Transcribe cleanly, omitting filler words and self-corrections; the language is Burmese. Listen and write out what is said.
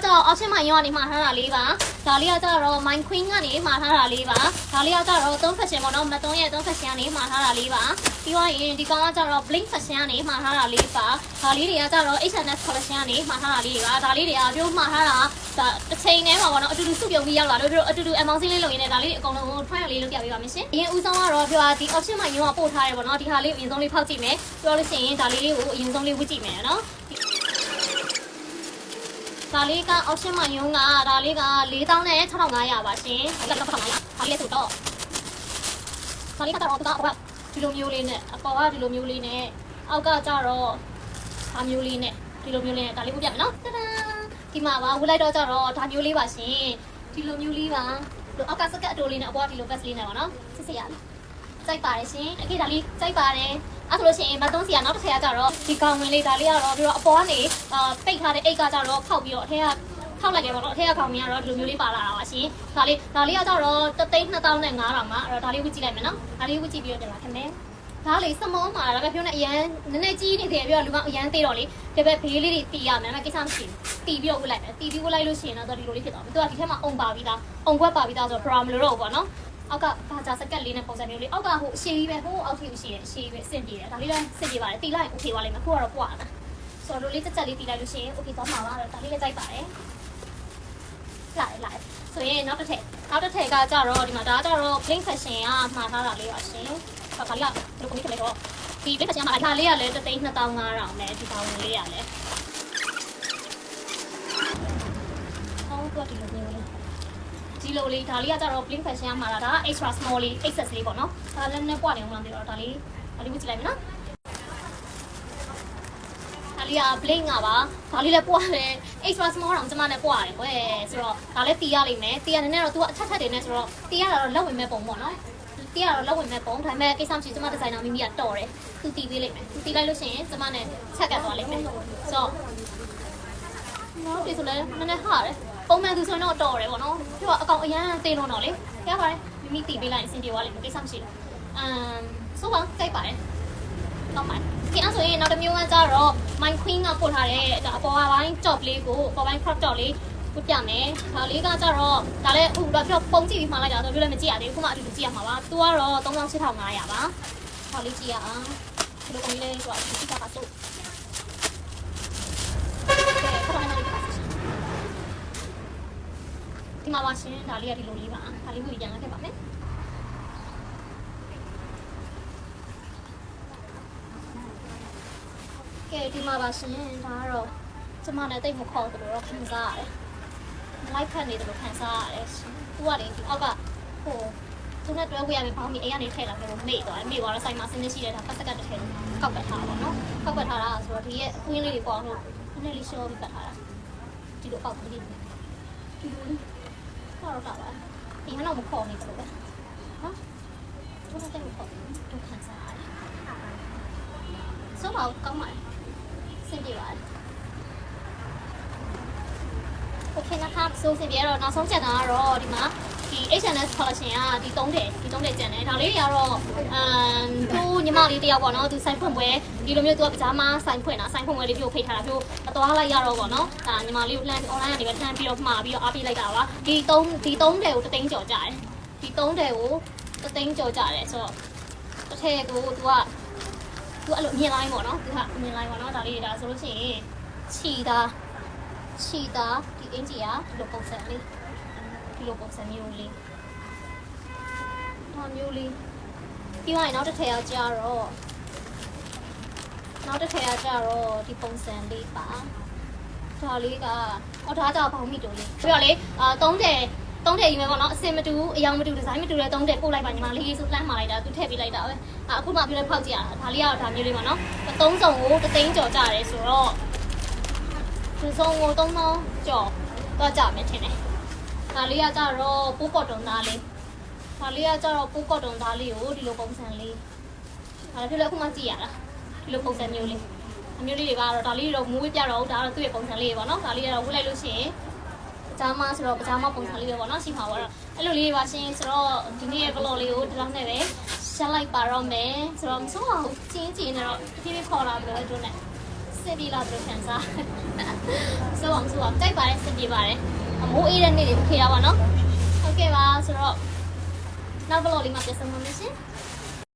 就option မှာရောနေမှာထားတာလေးပါဒါလေးကကြတော့ mind queen ကနေမှာထားတာလေးပါဒါလေးကကြတော့3 fashion ပေါ့နော်မ3ရဲ့3 fashion ကနေမှာထားတာလေးပါပြီးတော့ရင်ဒီကောင်ကကြတော့ blink fashion ကနေမှာထားတာလေးပါဒါလေးတွေကကြတော့ H&S collection ကနေမှာထားတာလေးတွေပါဒါလေးတွေကပြောမှာထားတာဒါတစ်ချိန်ထဲမှာပေါ့နော်အတူတူစုပြုံပြီးရောက်လာလို့တို့အတူတူ amount လေးလုပ်ရင်းနဲ့ဒါလေးတွေအကုန်လုံး try လေးလုပ်ပြပေးပါမယ်ရှင်အရင်ဦးဆုံးကတော့ပြောဒီ option မှာရောပို့ထားတယ်ပေါ့နော်ဒီဟာလေးအရင်ဆုံးလေးဖောက်ကြည့်မယ်ပြောလို့ရှိရင်ဒါလေးကိုအရင်ဆုံးလေးဝတ်ကြည့်မယ်နော်ဒါလေးက option မှာရုံးကဒါလေးက46,500ပါရှင်။ဒါလေးကတော့900ဒါလေးဆိုတော့ဒါလေးကတော့ဒီလိုမျိုးလေးနဲ့အပေါ်ကဒီလိုမျိုးလေးနဲ့အောက်ကကျတော့ဒါမျိုးလေးနဲ့ဒီလိုမျိုးလေးနဲ့ဒါလေးပို့ပြမယ်နော်။တဒါဒီမှာပါဝတ်လိုက်တော့ကျတော့ဒါမျိုးလေးပါရှင်။ဒီလိုမျိုးလေးပါ။အောက်ကစကတ်အတိုးလေးနဲ့အပေါ်ကဒီလို vest လေးနဲ့ပါနော်။စစ်စစ်ရလေး။ကြိုက်ပါတယ်ရှင်။အခုဒါလေးကြိုက်ပါတယ်။အဲ့ဆိုလို့ရှိရင်မသုံးစီကနောက်တစ်ထည့်ကကြတော့ဒီကောင်ဝင်လေးဒါလေးကတော့ပြီးတော့အပေါ်ကနေပိတ်ထားတဲ့အိတ်ကကြတော့ခောက်ပြီးတော့အထက်ကထောက်လိုက်တယ်ပေါ့နော်အထက်ကကောင်မြင်ကတော့ဒီလိုမျိုးလေးပါလာတာပါရှင်ဒါလေးကကြတော့3,2,500မှာအဲ့တော့ဒါလေးဝစ်ကြည့်လိုက်မယ်နော်ဒါလေးဝစ်ကြည့်ပြီးတော့တင်ပါခင်ဗျဒါလေးစမောမှာဒါပဲပြောနေအရန်နည်းနည်းကြီးနေတယ်ပြီးတော့လူကအရန်သေးတော့လေဒီဘက်ဘေးလေးတွေတီးရမယ်ကိစ္စမရှိဘူးတီးပြီးတော့ဝစ်လိုက်မယ်တီးပြီးဝစ်လိုက်လို့ရှိရင်တော့ဒီလိုလေးဖြစ်သွားမယ်သူကဒီထက်မှအုံပါပြီးသားအုံခွက်ပါပြီးသားဆိုတော့ brown မလို့တော့ဘူးပေါ့နော်အောက်ကဘာသာစကတ်လေးနဲ့ပုံစံမျိုးလေးအောက်ကဟိုအရှိကြီးပဲဟိုအောက်ထိရှိရဲ့အရှိကြီးပဲအဆင်ပြေတယ်ဒါလေးလည်းအဆင်ပြေပါတယ်တီးလိုက် okay ပါလိမ့်မယ်ခုကတော့ပွားတာဆိုတော့လေးတက်လေးတီးလိုက်လို့ရှိရင် okay သွားမှာပါဒါလေးလည်းကြိုက်ပါတယ်လိုက်ဆိုရင်နောက်တစ်ထည့်ကကြတော့ဒီမှာဒါကြတော့ blink fashion ကမှာထားတာလေးပါရှင်ဒါကလေးကဒီလိုကိုလေးတော့ဒီ blink fashion မှာဒါလေးကလည်း3,2,500နဲ့ဒီပါဝင်လေးရလဲဟုတ်ကဲ့ဒီလိုမျိုးဒီလိုလေးဒါလေးကကြတော့ blink fashion ကမှာတာဒါ extra small လေး XS လေးပေါ့နော်ဒါလည်းနဲ့ပွားနေအောင်မသိတော့ဒါလေးဝစ်ကြည့်လိုက်မယ်နော်ဒါလေးက blink ကပါဒါလေးလည်းပွားတယ် extra small တော့ကျမနဲ့ပွားတယ်ကွယ်ဆိုတော့ဒါလည်းတီးရလိမ့်မယ်တီးရနေတော့ तू အထက်တွေနဲ့ဆိုတော့တီးရတာတော့လက်ဝင်မဲ့ပုံပေါ့နော်တီးရတော့လက်ဝင်မဲ့ပုံဒါပေမဲ့ကိစ္စမရှိကျမဒီဇိုင်နာမိမိကတော်တယ် तू တီးပေးလိမ့်မယ် तू တီးလိုက်လို့ရှိရင်ကျမနဲ့ချက်ကတ်သွားလိမ့်မယ်ဆိုတော့နော်ဒီဆိုလည်းနည်းနည်းဟာတယ်ပုံမှန်သူဆိုရင်တော့တော်တယ်ပေါ့နော်သူကအကောင်အရန်တင်းလို့တော့လေရပါတယ်မိမိတီးပေးလိုက်အဆင်ပြေသွားလိမ့်မယ်ကိစ္စမရှိဘူးဆိုပါကြိုက်ပါတယ်တော့ပါဒီအဲ့ဆိုရင်နောက်တစ်မျိုးကကြတော့ mind queen ကပို့ထားတဲ့ဒါအပေါ်ပိုင်း top လေးကိုအပေါ်ပိုင်း crop top လေးပို့ပြမယ်ဒါလေးကကြတော့ဒါလည်းအခုတော့ပြောပုံကြည့်ပြီးမှလိုက်တာဆိုပြီးလည်းမကြည့်ရသေးဘူးခုမှအတူတူကြည့်ရမှာပါသူကတော့38,500ပါဒါလေးကြည့်ရအောင်ဒီလိုကောင်လေးလေးဆိုတော့ဒီကပါဆိုဒီမှာပါရှင်ဒါလေးကဒီလိုလေးပါဒါလေးကိုပြန်လာခဲ့ပါမယ်ကဲဒီမှာပါရှင်ဒါကတော့ကျမနဲ့တိတ်မခေါ်သလိုတော့ခံစားရတယ်။ like ဖတ်နေတယ်လို့ခံစားရတယ်ရှင်။သူကလေဒီအောက်ကဟိုသူနဲ့တွဲဝေးရမယ်ဘောင်းကြီးအိမ်ကနေထည့်လာခဲ့လို့မေ့သွားတယ်။မေ့သွားတော့ဆိုင်မှာစင်းနေရှိတဲ့ဒါပတ်စကတ်တစ်ထည့်ကောက်ပတ်ထားတာပေါ့နော်။ကောက်ပတ်ထားတာဆိုတော့ဒီရဲ့အကွင်းလေးတွေပေါ့လို့နည်းနည်းလေးရှော့ပြီးပတ်ထားတာ။ဒီလိုအောက်ကလေးဒီလိုတော့ပါဒီကတော့မခေါ်နေတယ်လို့ပဲ။နော်။သူနဲ့တိတ်မခေါ်ဘူးသူခံစားရတယ်။ဆိုတော့ကောင်းပါစင်ပြေပါတယ်โอเคนะคะဆိုစင်ပြေတော့နောက်ဆုံးချက်တာကတော့ဒီမှာဒီ H&S collection ကဒီ3ထည်ကျန်တယ်ဒါလေးတွေကတော့သူညီမလေးတယောက်ပေါ့နော်သူဆိုင်ဖွင့်ပွဲဒီလိုမျိုးသူကပကြားမဆိုင်ဖွင့်ပွဲလေးပြုတ်ဖိတ်ထားတာပြုတ်အသွားလိုက်ရတော့ပေါ့နော်ဒါညီမလေးကိုလှမ်း online ကနေပဲလှမ်းပြီးတော့မှာပြီးတော့အားပေးလိုက်တာပါဒီ3ထည်ကို3သိန်းကျော်ကြတယ်ဒီ3ထည်ကို3သိန်းကျော်ကြတယ်ဆိုတော့တစ်ထည်ကိုသူကသူအဲ့လိုမြင်လိုက်ပေါ့နော်သူကမြင်လိုက်ပေါ့နော်ဒါလေးဒါဆိုလို့ရှိရင်ခြီတာဒီအင်ဂျီကဒီလိုပုံစံလေးဒီလိုပုံစံမျိုးလေးဒါမျိုးလေးပြီးရင်နောက်တစ်ထည်ကကြတော့ဒီပုံစံလေးပါဒါလေးကဒါကြောင့်ဘောင်းမိတူလေးပြီးတော့လေ3ထည်ယူမယ်ပေါ့နော်အစင်မတူအယောင်မတူဒီဇိုင်းမတူတဲ့3ထည်ပို့လိုက်ပါညီမလေးဆိုလှမ်းมาလိုက်တာသူထည့်ပေးလိုက်တာပဲအခုမှပြောလဲဖောက်ကြည့်ရတာဒါလေးကတော့ဒါမျိုးလေးပေါ့နော်3စုံကို3သိန်းကျော်ကြတယ်ဆိုတော့ဒီစုံကို3,000ကျော်တော့ကြမယ်ထင်တယ်ဒါလေးကကြတော့ပိုးကော့တုံသားလေးကိုဒီလိုပုံစံလေးဒါပြောလဲအခုမှကြည့်ရတာဒီလိုပုံစံမျိုးလေးအမျိုးလေးတွေကတော့ဒါလေးတော့မူးဝေးပြတော့ဒါတော့သူ့ရဲ့ပုံစံလေးပေါ့နော်ဒါလေးကတော့ဝတ်လိုက်လို့ရှိရင်ပကြားမဆိုတော့ပကြားမပုံစံလေးပဲပေါ့နော်ရှိမှာပေါ့အဲ့လိုလေးတွေပါရှင်ဆိုတော့ဒီနေ့ရဲ့ vlog လေးကိုဒီလောက်နဲ့ပဲရှင်းလိုက်ပါတော့မယ်ဆိုတော့မဆုံးအောင်ချင်းနေတော့ဖြည်းဖြည်းခေါ်လာပြီးတော့တို့နဲ့စ စင်ပြေလာတယ်ခံစားဆိုအောင်တိုက်ပါတယ်စင်ပြေပါတယ်အမိုးအေးတဲ့နေ့လေးခေတာပါနော်ဟုတ်ကဲ့ပါဆိုတော့နောက်ဘလော့လေးမှာပြန်ဆုံပါမယ်ရှင်